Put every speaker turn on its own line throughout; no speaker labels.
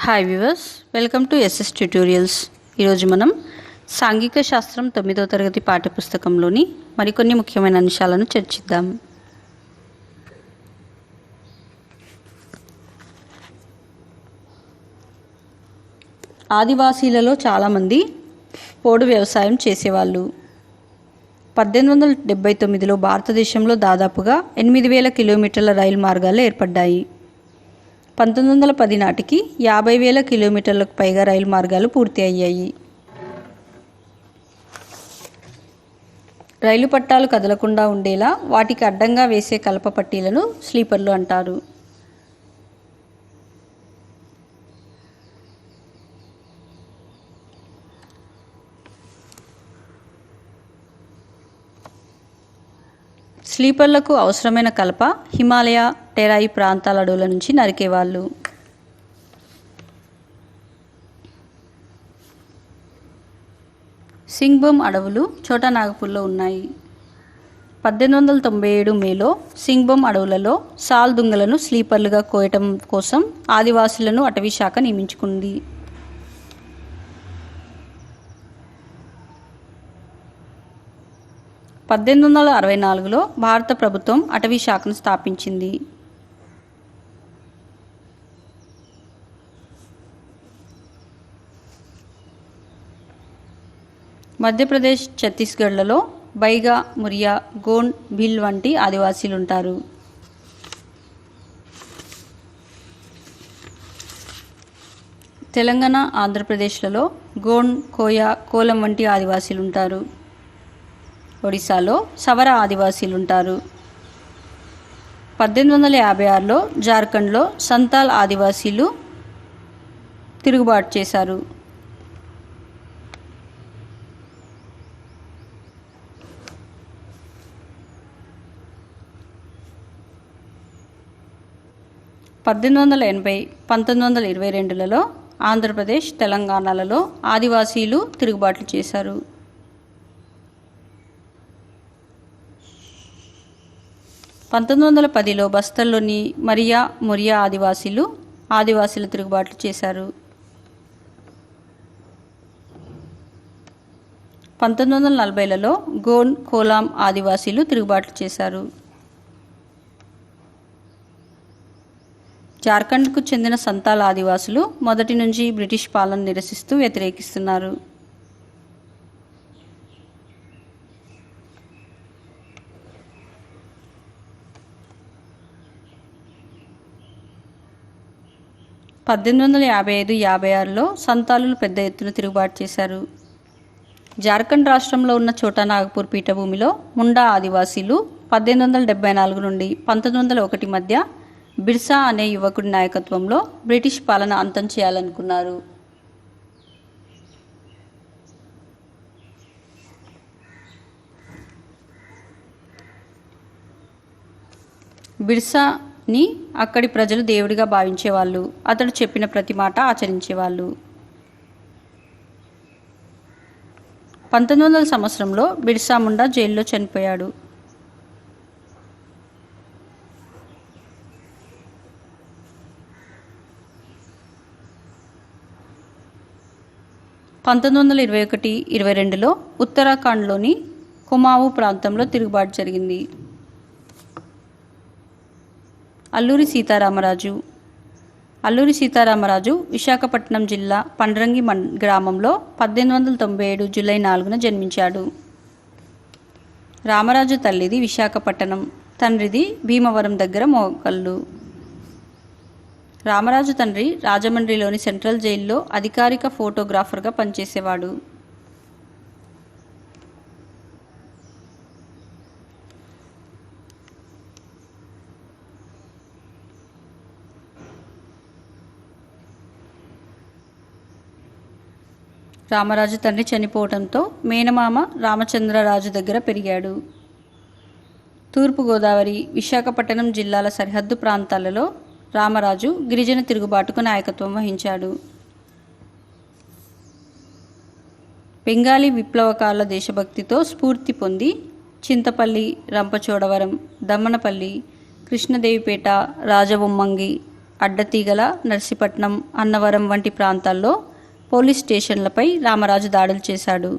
Hi viewers, welcome to SS tutorials. ఈరోజు మనం సాంఘిక శాస్త్రం 9వ తరగతి పాఠ్యపుస్తకంలోని మరికొన్ని ముఖ్యమైన అంశాలను చర్చిద్దాం. ఆదివాసీలలో చాలామంది పోడు వ్యవసాయం చేసేవాళ్ళు. 1879లో భారతదేశంలో దాదాపుగా 8,000 కిలోమీటర్ల రైలు మార్గాలు ఏర్పడ్డాయి. 1910 నాటికి 50,000 కిలోమీటర్లకు పైగా రైలు మార్గాలు పూర్తి అయ్యాయి. రైలు పట్టాలు కదలకుండా ఉండేలా వాటికి అడ్డంగా వేసే కలప పట్టీలను స్లీపర్లు అంటారు. స్లీపర్లకు అవసరమైన కలప హిమాలయ, టెరాయి ప్రాంతాల అడవుల నుంచి నరికేవాళ్ళు. సింగ్బమ్ అడవులు ఛోటా నాగపూర్లో ఉన్నాయి. 1897 మేలో సింగ్బమ్ అడవులలో సాల్ దుంగలను స్లీపర్లుగా కోయటం కోసం ఆదివాసులను అటవీ శాఖ నియమించుకుంది. 1864లో భారత ప్రభుత్వం అటవీ శాఖను స్థాపించింది. మధ్యప్రదేశ్, ఛత్తీస్గఢ్లలో బైగా, మురియా, గోండ్, భిల్ వంటి ఆదివాసీలుంటారు. తెలంగాణ, ఆంధ్రప్రదేశ్లలో గోండ్, కోయా, కోలం వంటి ఆదివాసీలుంటారు. ఒడిశాలో సవర ఆదివాసీలుంటారు. 1856లో జార్ఖండ్లో సంతాల్ ఆదివాసీలు తిరుగుబాటు చేశారు. (1880, 1922లలో ఆంధ్రప్రదేశ్, తెలంగాణలలో ఆదివాసీలు తిరుగుబాట్లు చేశారు. 1910లో బస్తర్లోని మరియా, మురియా ఆదివాసీల తిరుగుబాట్లు చేశారు. 1940లలో గోండ్, కోలాం ఆదివాసీలు తిరుగుబాట్లు చేశారు. జార్ఖండ్కు చెందిన సంతాల్ ఆదివాసులు మొదటి నుంచి బ్రిటిష్ పాలన నిరసిస్తూ వ్యతిరేకిస్తున్నారు. – 1855-56లో సంతాలులు పెద్ద ఎత్తున తిరుగుబాటు చేశారు. జార్ఖండ్ రాష్ట్రంలో ఉన్న ఛోటా నాగపూర్ పీఠభూమిలో ముండా ఆదివాసీలు 1874 నుండి 1901 మధ్య బిర్సా అనే యువకుడి నాయకత్వంలో బ్రిటిష్ పాలన అంతం చేయాలనుకున్నారు. బిర్సాని అక్కడి ప్రజలు దేవుడిగా భావించేవాళ్ళు. అతడు చెప్పిన ప్రతి మాట ఆచరించేవాళ్ళు. 1900 సంవత్సరంలో బిర్సా ముండా జైల్లో చనిపోయాడు. – 1921-22లో ఉత్తరాఖండ్లోని కుమావు ప్రాంతంలో తిరుగుబాటు జరిగింది. అల్లూరి సీతారామరాజు విశాఖపట్నం జిల్లా పండ్రంగి గ్రామంలో 1897 జూలై 4న జన్మించాడు. రామరాజు తల్లిది విశాఖపట్నం, తండ్రిది భీమవరం దగ్గర మోకళ్ళు. రామరాజు తండ్రి రాజమండ్రిలోని సెంట్రల్ జైల్లో అధికారిక ఫోటోగ్రాఫర్గా పనిచేసేవాడు. రామరాజు తండ్రి చనిపోవడంతో మేనమామ రామచంద్రరాజు దగ్గర పెరిగాడు. తూర్పుగోదావరి, విశాఖపట్నం జిల్లాల సరిహద్దు ప్రాంతాలలో రామరాజు గిరిజన తిరుగుబాటుకు నాయకత్వం వహించాడు. బెంగాలీ విప్లవకారుల దేశభక్తితో స్ఫూర్తి పొంది చింతపల్లి, రంపచోడవరం, దమ్మనపల్లి, కృష్ణదేవిపేట, రాజబొమ్మంగి, అడ్డతీగల, నర్సీపట్నం, అన్నవరం వంటి ప్రాంతాల్లో పోలీస్ స్టేషన్లపై రామరాజు దాడులు చేశాడు.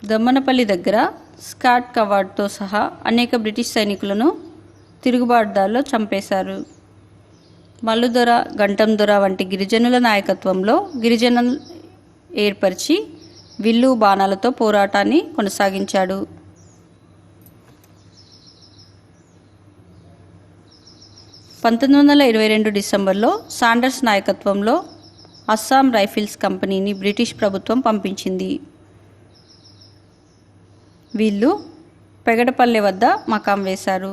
దమ్మనపల్లి దగ్గర స్కాట్ కవార్డ్తో సహా అనేక బ్రిటిష్ సైనికులను తిరుగుబాటుదారులు చంపేశారు. మల్లుదొర, గంటం దొర వంటి గిరిజనుల నాయకత్వంలో గిరిజనులు ఏర్పరిచి విల్లు, బాణాలతో పోరాటాన్ని కొనసాగించాడు. 1922 డిసెంబర్లో సాండర్స్ నాయకత్వంలో అస్సాం రైఫిల్స్ కంపెనీని బ్రిటిష్ ప్రభుత్వం పంపించింది. వీళ్ళు పెగడపల్లె వద్ద మకాం వేశారు.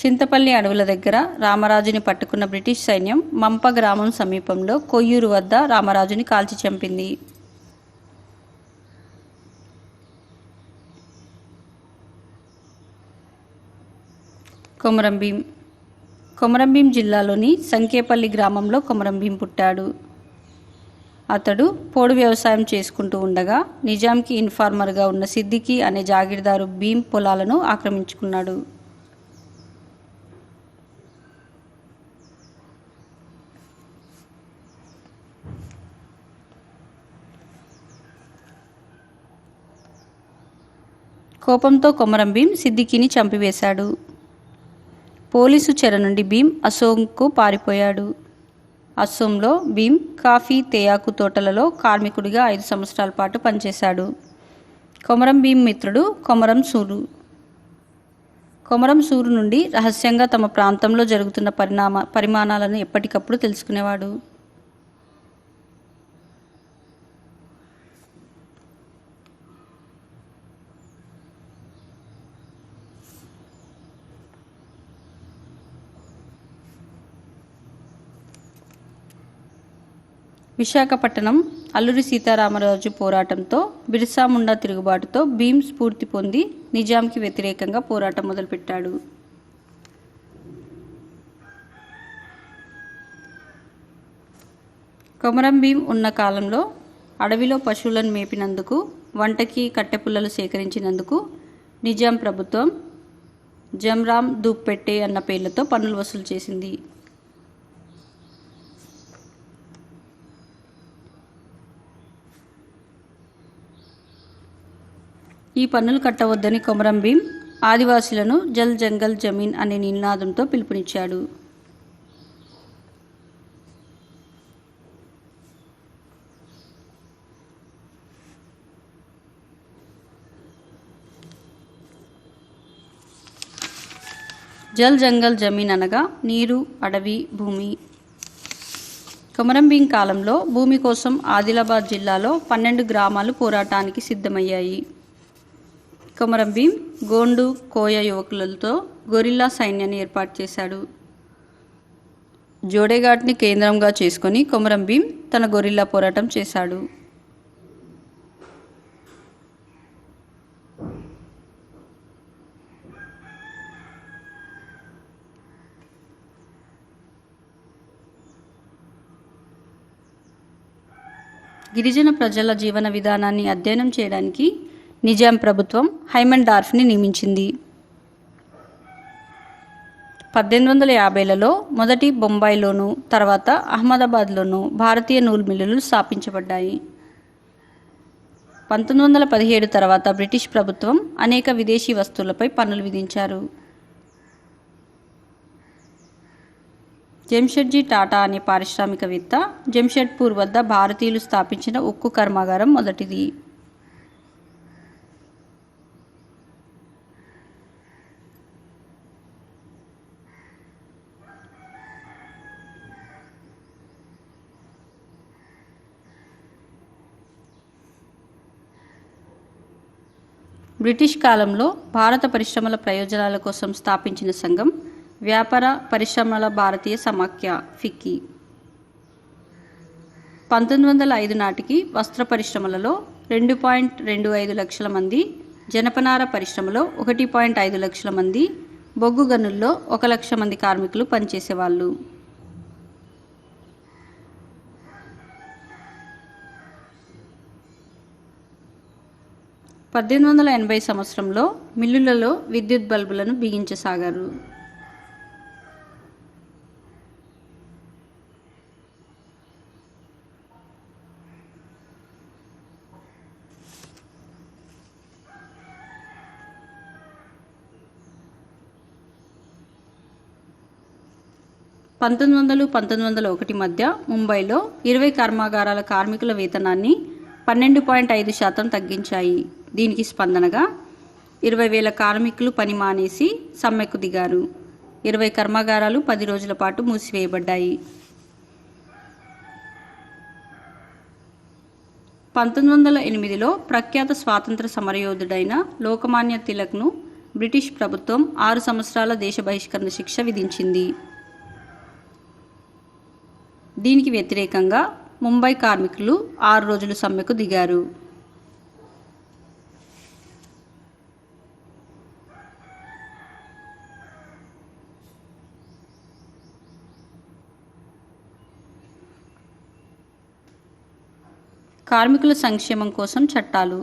చింతపల్లి అడవుల దగ్గర రామరాజుని పట్టుకున్న బ్రిటిష్ సైన్యం మంప గ్రామం సమీపంలో కొయ్యూరు వద్ద రామరాజుని కాల్చి చంపింది. కొమరంభీం. కొమరంభీం జిల్లాలోని సంకేపల్లి గ్రామంలో కొమరంభీం పుట్టాడు. అతడు పోడు వ్యవసాయం చేసుకుంటూ ఉండగా నిజాంకి ఇన్ఫార్మర్గా ఉన్న సిద్దికి అనే జాగీర్దారు భీం పొలాలను ఆక్రమించుకున్నాడు. కోపంతో కొమరంభీం సిద్దికిని చంపివేశాడు. పోలీసు చెర నుండి భీం అసోంకు పారిపోయాడు. అసోంలో భీం కాఫీ, తేయాకు తోటలలో కార్మికుడిగా 5 సంవత్సరాల పాటు పనిచేశాడు. కొమరంభీం మిత్రుడు కొమరం సూరు. కొమరం సూరు నుండి రహస్యంగా తమ ప్రాంతంలో జరుగుతున్న పరిమాణాలను ఎప్పటికప్పుడు తెలుసుకునేవాడు. విశాఖపట్నం అల్లూరి సీతారామరాజు పోరాటంతో, బిర్సా ముండా తిరుగుబాటుతో భీం స్ఫూర్తి పొంది నిజాంకి వ్యతిరేకంగా పోరాటం మొదలుపెట్టాడు. కొమరంభీం ఉన్న కాలంలో అడవిలో పశువులను మేపినందుకు, వంటకి కట్టెపుల్లలు సేకరించినందుకు నిజాం ప్రభుత్వం జమ్రామ్ దూప్పెట్టే అన్న పేర్లతో పన్నులు వసూలు చేసింది. ఈ పన్నులు కట్టవద్దని కొమరంభీం ఆదివాసీలను జల్ జంగల్ జమీన్ అనే నినాదంతో పిలుపునిచ్చాడు. జల్ జంగల్ జమీన్ అనగా నీరు, అడవి, భూమి. కొమరంభీం కాలంలో భూమి కోసం ఆదిలాబాద్ జిల్లాలో 12 గ్రామాలు పోరాటానికి సిద్ధమయ్యాయి. కొమరంభీం గోండు, కోయ యువకులతో గొరిల్లా సైన్యాన్ని ఏర్పాటు చేశాడు. జోడేఘాట్ని కేంద్రంగా చేసుకొని కొమరంభీం తన గొరిల్లా పోరాటం చేశాడు. గిరిజన ప్రజల జీవన విధానాన్ని అధ్యయనం చేయడానికి నిజాం ప్రభుత్వం హైమన్ డార్ఫ్ని నియమించింది. 1850లలో మొదటి బొంబాయిలోను, తర్వాత అహ్మదాబాద్లోను భారతీయ నూలు మిల్లులు స్థాపించబడ్డాయి. 1917 తర్వాత బ్రిటిష్ ప్రభుత్వం అనేక విదేశీ వస్తువులపై పన్నులు విధించారు. జంషెడ్జీ టాటా అనే పారిశ్రామికవేత్త జంషెడ్పూర్ వద్ద భారతీయులు స్థాపించిన ఉక్కు కర్మాగారం మొదటిది. బ్రిటిష్ కాలంలో భారత పరిశ్రమల ప్రయోజనాల కోసం స్థాపించిన సంఘం వ్యాపార పరిశ్రమల భారతీయ సమాఖ్య ఫిక్కీ. 1905 నాటికి వస్త్ర పరిశ్రమలలో 2.25 లక్షల మంది, జనపనార పరిశ్రమలో 1.5 లక్షల మంది, బొగ్గు గనుల్లో 1 లక్ష మంది కార్మికులు పనిచేసేవాళ్ళు. 1880 సంవత్సరంలో మిల్లులలో విద్యుత్ బల్బులను బిగించసాగారు. పంతొమ్మిది వందలు 1901 మధ్య ముంబైలో 20 కర్మాగారాల కార్మికుల వేతనాన్ని 12.5% తగ్గించాయి. దీనికి స్పందనగా 20,000 కార్మికులు పని మానేసి సమ్మెకు దిగారు. 20 కర్మాగారాలు 10 రోజుల పాటు మూసివేయబడ్డాయి. 1908లో ప్రఖ్యాత స్వాతంత్ర సమరయోధుడైన లోకమాన్య తిలక్ను బ్రిటిష్ ప్రభుత్వం 6 సంవత్సరాల దేశ బహిష్కరణ శిక్ష విధించింది. దీనికి వ్యతిరేకంగా ముంబై కార్మికులు 6 రోజులు సమ్మెకు దిగారు. కార్మికుల సంక్షేమం కోసం చట్టాలు.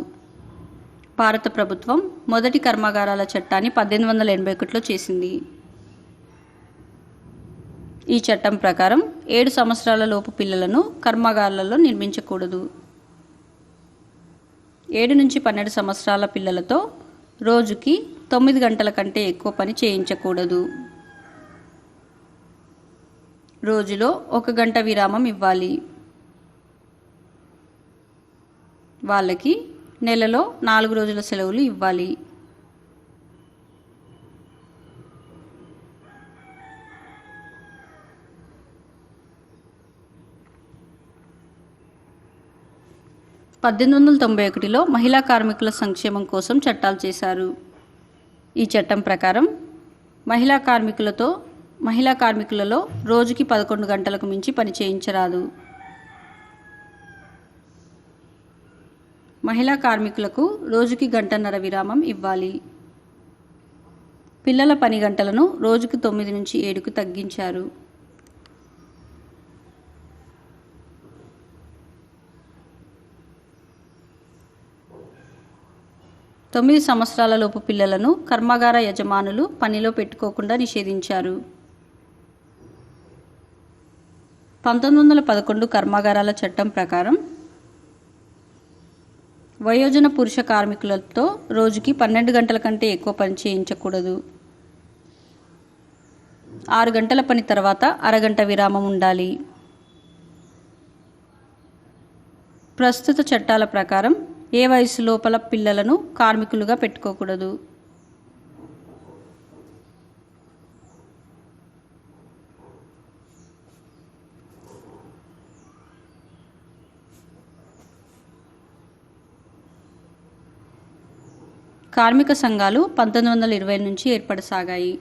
భారత ప్రభుత్వం మొదటి కర్మాగారాల చట్టాన్ని 1881లో చేసింది. ఈ చట్టం ప్రకారం 7 సంవత్సరాల లోపు పిల్లలను కర్మాగారాలలో నిర్మించకూడదు. 7 నుంచి 12 సంవత్సరాల పిల్లలతో రోజుకి 9 గంటల కంటే ఎక్కువ పని చేయించకూడదు. రోజులో 1 గంట విరామం ఇవ్వాలి. వాళ్ళకి నెలలో 4 రోజుల సెలవులు ఇవ్వాలి. పద్దెనిమిది వందల 91లో మహిళా కార్మికుల సంక్షేమం కోసం చట్టాలు చేశారు. ఈ చట్టం ప్రకారం మహిళా కార్మికులలో రోజుకి 11 గంటలకు మించి పని చేయించరాదు. మహిళా కార్మికులకు రోజుకి 1.5 గంటల విరామం ఇవ్వాలి. పిల్లల పని గంటలను రోజుకి 9 నుంచి 7కు తగ్గించారు. తొమ్మిది సంవత్సరాల లోపు పిల్లలను కర్మాగార యజమానులు పనిలో పెట్టుకోకుండా నిషేధించారు. 1911 కర్మాగారాల చట్టం ప్రకారం వయోజన పురుష కార్మికులతో రోజుకి 12 గంటల కంటే ఎక్కువ పని చేయించకూడదు. 6 గంటల పని తర్వాత అరగంట విరామం ఉండాలి. ప్రస్తుత చట్టాల ప్రకారం ఏ వయసు లోపల పిల్లలను కార్మికులుగా పెట్టుకోకూడదు. కార్మిక సంఘాలు 1920 నుంచి ఏర్పడసాగాయి.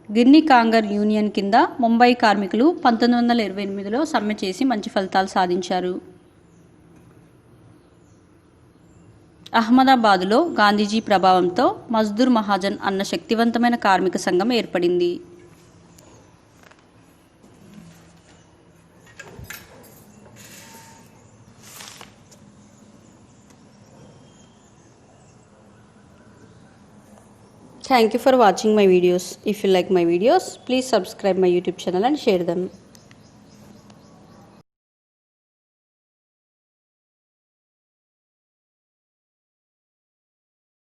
గిర్నీ కాంగర్ యూనియన్ కింద ముంబై కార్మికులు 1928లో సమ్మె చేసి మంచి ఫలితాలు సాధించారు. అహ్మదాబాదులో గాంధీజీ ప్రభావంతో మజ్దూర్ మహాజన్ అన్న శక్తివంతమైన కార్మిక సంఘం ఏర్పడింది. Thank you for watching my videos. If you like my videos, please subscribe my YouTube channel and share them.